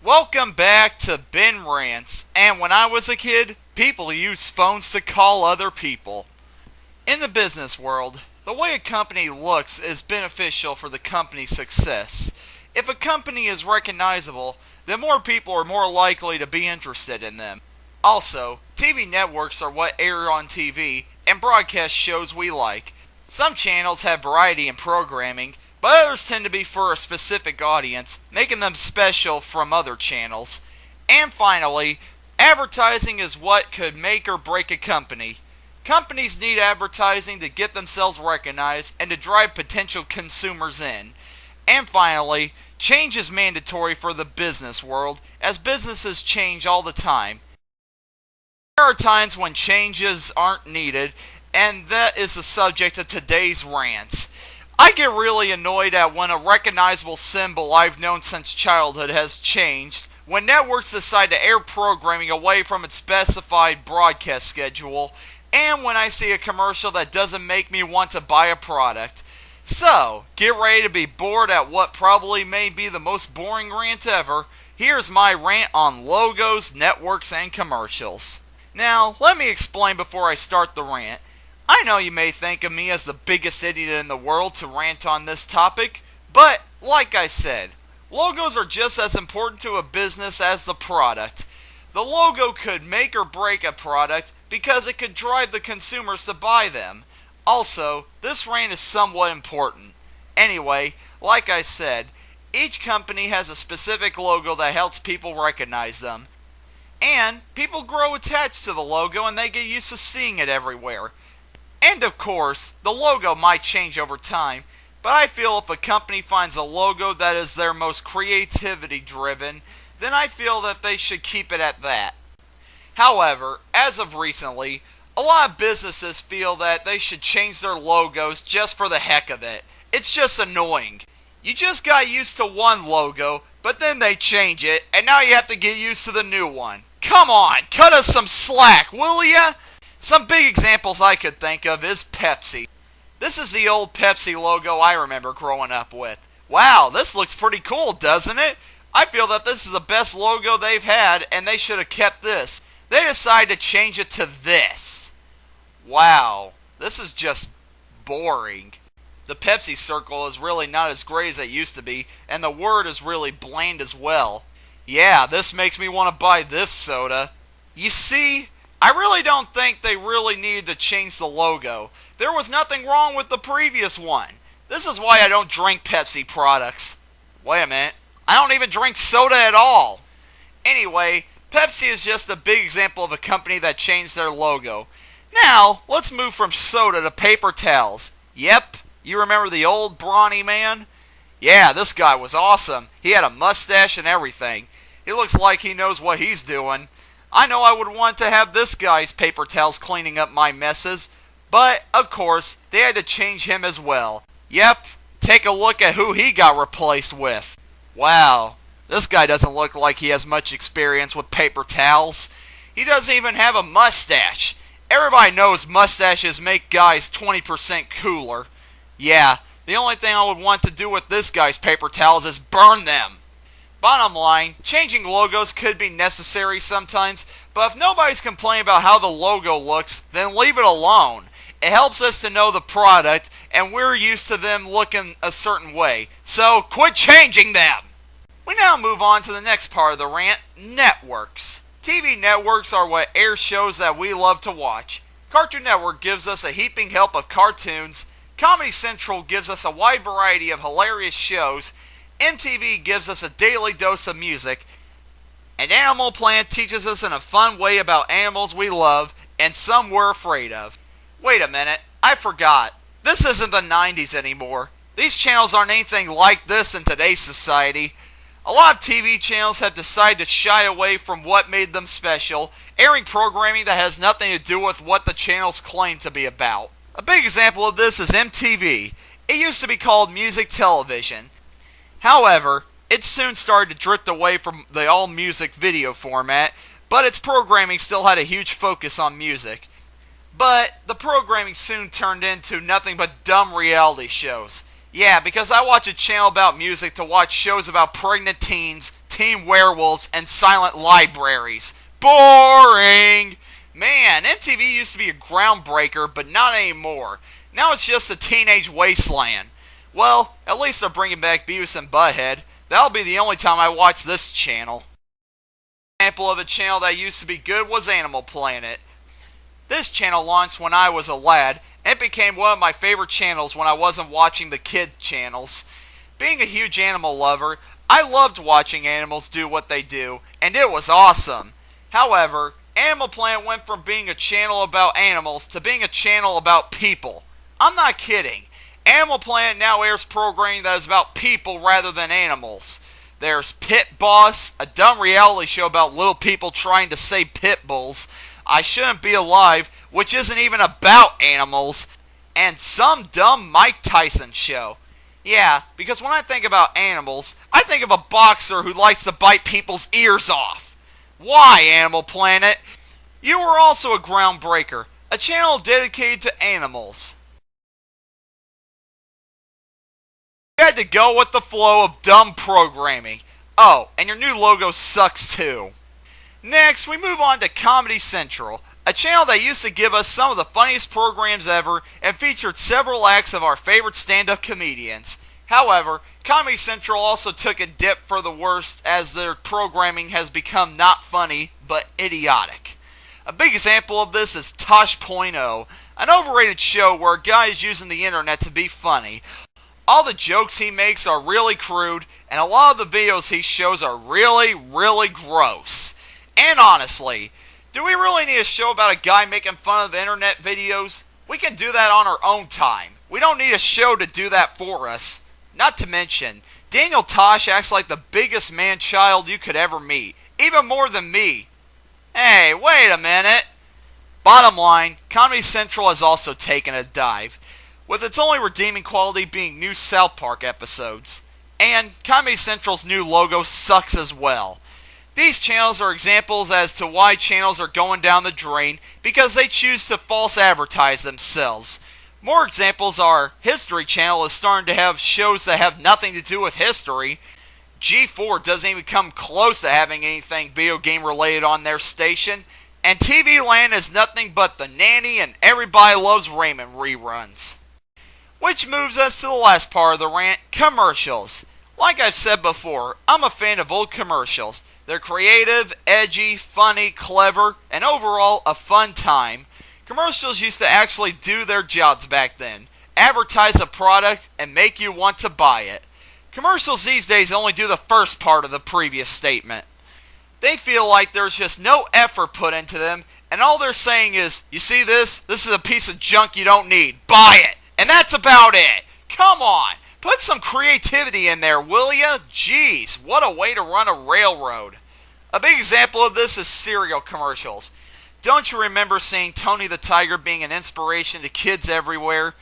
Welcome back to Rants, and when I was a kid, people used phones to call other people. In the business world, the way a company looks is beneficial for the company's success. If a company is recognizable, then more people are more likely to be interested in them. Also, TV networks are what air on TV and broadcast shows we like. Some channels have variety in programming, but others tend to be for a specific audience, making them special from other channels. And finally, advertising is what could make or break a company. Companies need advertising to get themselves recognized and to drive potential consumers in. And finally, change is mandatory for the business world, as businesses change all the time. There are times when changes aren't needed, and that is the subject of today's rant. I get really annoyed at when a recognizable symbol I've known since childhood has changed, when networks decide to air programming away from its specified broadcast schedule, and when I see a commercial that doesn't make me want to buy a product. So, get ready to be bored at what probably may be the most boring rant ever. Here's my rant on logos, networks, and commercials. Now, let me explain before I start the rant. I know you may think of me as the biggest idiot in the world to rant on this topic, but, like I said, logos are just as important to a business as the product. The logo could make or break a product because it could drive the consumers to buy them. Also, this rant is somewhat important. Anyway, like I said, each company has a specific logo that helps people recognize them. And people grow attached to the logo and they get used to seeing it everywhere. And of course, the logo might change over time, but I feel if a company finds a logo that is their most creativity driven, then I feel that they should keep it at that. However, as of recently, a lot of businesses feel that they should change their logos just for the heck of it. It's just annoying. You just got used to one logo, but then they change it, and now you have to get used to the new one. Come on, cut us some slack, will ya? Some big examples I could think of is Pepsi. This is the old Pepsi logo I remember growing up with. Wow, this looks pretty cool, doesn't it? I feel that this is the best logo they've had, and they should have kept this. They decided to change it to this. Wow, this is just boring. The Pepsi circle is really not as great as it used to be, and the word is really bland as well. Yeah, this makes me want to buy this soda. You see, I really don't think they really needed to change the logo. There was nothing wrong with the previous one. This is why I don't drink Pepsi products. Wait a minute, I don't even drink soda at all. Anyway, Pepsi is just a big example of a company that changed their logo. Now, let's move from soda to paper towels. Yep, you remember the old Brawny man? Yeah, this guy was awesome. He had a mustache and everything. He looks like he knows what he's doing. I know I would want to have this guy's paper towels cleaning up my messes, but, of course, they had to change him as well. Yep, take a look at who he got replaced with. Wow, this guy doesn't look like he has much experience with paper towels. He doesn't even have a mustache. Everybody knows mustaches make guys 20% cooler. Yeah, the only thing I would want to do with this guy's paper towels is burn them. Bottom line, changing logos could be necessary sometimes, but if nobody's complaining about how the logo looks, then leave it alone. It helps us to know the product, and we're used to them looking a certain way, so quit changing them! We now move on to the next part of the rant, networks. TV networks are what air shows that we love to watch. Cartoon Network gives us a heaping help of cartoons, Comedy Central gives us a wide variety of hilarious shows, MTV gives us a daily dose of music, and Animal Planet teaches us in a fun way about animals we love and some we're afraid of. Wait a minute, I forgot. This isn't the 90s anymore. These channels aren't anything like this in today's society. A lot of TV channels have decided to shy away from what made them special, airing programming that has nothing to do with what the channels claim to be about. A big example of this is MTV. It used to be called Music Television. However, it soon started to drift away from the all-music video format, but its programming still had a huge focus on music. But the programming soon turned into nothing but dumb reality shows. Yeah, because I watch a channel about music to watch shows about pregnant teens, teen werewolves and silent libraries. Boring! Man, MTV used to be a groundbreaker, but not anymore. Now it's just a teenage wasteland. Well, at least they're bringing back Beavis and Butthead. That'll be the only time I watch this channel. An example of a channel that used to be good was Animal Planet. This channel launched when I was a lad, and it became one of my favorite channels when I wasn't watching the kid channels. Being a huge animal lover, I loved watching animals do what they do, and it was awesome. However, Animal Planet went from being a channel about animals to being a channel about people. I'm not kidding. Animal Planet now airs programming that is about people rather than animals. There's Pit Boss, a dumb reality show about little people trying to save pit bulls. I Shouldn't Be Alive, which isn't even about animals. And some dumb Mike Tyson show. Yeah, because when I think about animals, I think of a boxer who likes to bite people's ears off. Why, Animal Planet? You were also a groundbreaker, a channel dedicated to animals. You had to go with the flow of dumb programming. Oh, and your new logo sucks too. Next, we move on to Comedy Central, a channel that used to give us some of the funniest programs ever and featured several acts of our favorite stand-up comedians. However, Comedy Central also took a dip for the worst as their programming has become not funny, but idiotic. A big example of this is Tosh.0, an overrated show where a guy is using the internet to be funny. All the jokes he makes are really crude, and a lot of the videos he shows are really, really gross. And honestly, do we really need a show about a guy making fun of internet videos? We can do that on our own time. We don't need a show to do that for us. Not to mention, Daniel Tosh acts like the biggest man-child you could ever meet. Even more than me. Hey, wait a minute. Bottom line, Comedy Central has also taken a dive, with its only redeeming quality being new South Park episodes. And Comedy Central's new logo sucks as well. These channels are examples as to why channels are going down the drain because they choose to false advertise themselves. More examples are History Channel is starting to have shows that have nothing to do with history. G4 doesn't even come close to having anything video game related on their station. And TV Land is nothing but The Nanny and Everybody Loves Raymond reruns. Which moves us to the last part of the rant, commercials. Like I've said before, I'm a fan of old commercials. They're creative, edgy, funny, clever, and overall a fun time. Commercials used to actually do their jobs back then. Advertise a product and make you want to buy it. Commercials these days only do the first part of the previous statement. They feel like there's just no effort put into them, and all they're saying is, you see this? This is a piece of junk you don't need. Buy it! And that's about it. Come on. Put some creativity in there, will ya? Jeez, what a way to run a railroad. A big example of this is cereal commercials. Don't you remember seeing Tony the Tiger being an inspiration to kids everywhere?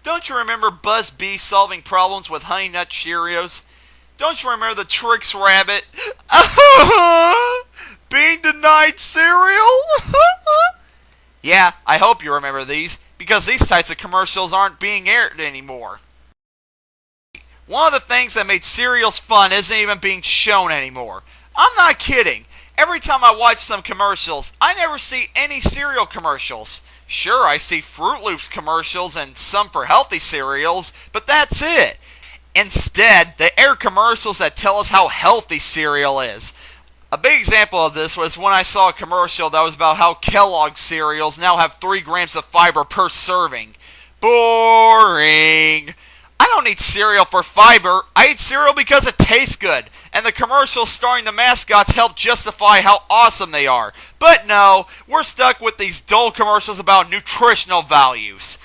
Don't you remember Buzz Bee solving problems with Honey Nut Cheerios? Don't you remember the Trix Rabbit? Being denied cereal? Yeah, I hope you remember these, because these types of commercials aren't being aired anymore. One of the things that made cereals fun isn't even being shown anymore. I'm not kidding. Every time I watch some commercials, I never see any cereal commercials. Sure, I see Fruit Loops commercials and some for healthy cereals, but that's it. Instead, they air commercials that tell us how healthy cereal is. A big example of this was when I saw a commercial that was about how Kellogg's cereals now have 3 grams of fiber per serving. Boring. I don't eat cereal for fiber. I eat cereal because it tastes good. And the commercials starring the mascots help justify how awesome they are. But no, we're stuck with these dull commercials about nutritional values.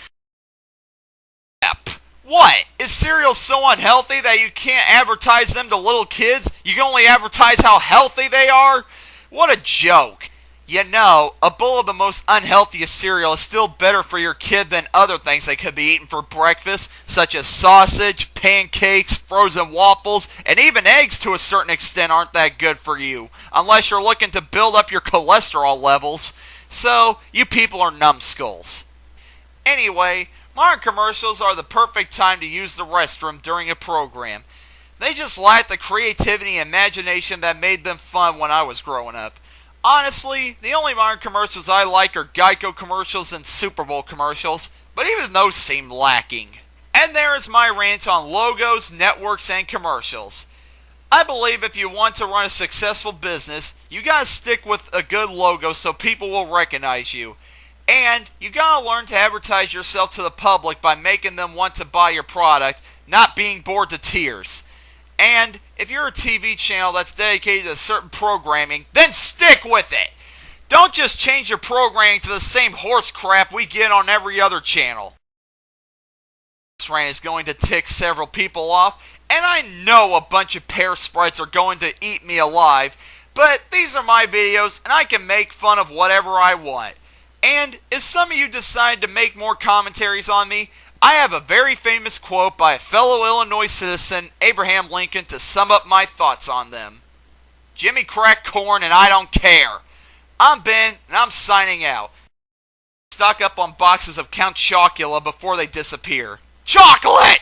Yep. What? Is cereal so unhealthy that you can't advertise them to little kids? You can only advertise how healthy they are? What a joke. You know, a bowl of the most unhealthiest cereal is still better for your kid than other things they could be eating for breakfast, such as sausage, pancakes, frozen waffles, and even eggs to a certain extent aren't that good for you, unless you're looking to build up your cholesterol levels. So, you people are numbskulls. Anyway, modern commercials are the perfect time to use the restroom during a program. They just lacked the creativity and imagination that made them fun when I was growing up. Honestly, the only modern commercials I like are Geico commercials and Super Bowl commercials, but even those seem lacking. And there is my rant on logos, networks, and commercials. I believe if you want to run a successful business, you gotta stick with a good logo so people will recognize you. And you gotta learn to advertise yourself to the public by making them want to buy your product, not being bored to tears. And if you're a TV channel that's dedicated to certain programming, then stick with it! Don't just change your programming to the same horse crap we get on every other channel. This rant is going to tick several people off, and I know a bunch of pear sprites are going to eat me alive, but these are my videos and I can make fun of whatever I want. And if some of you decide to make more commentaries on me, I have a very famous quote by a fellow Illinois citizen, Abraham Lincoln, to sum up my thoughts on them. Jimmy cracked corn and I don't care. I'm Ben and I'm signing out. Stock up on boxes of Count Chocula before they disappear. Chocolate!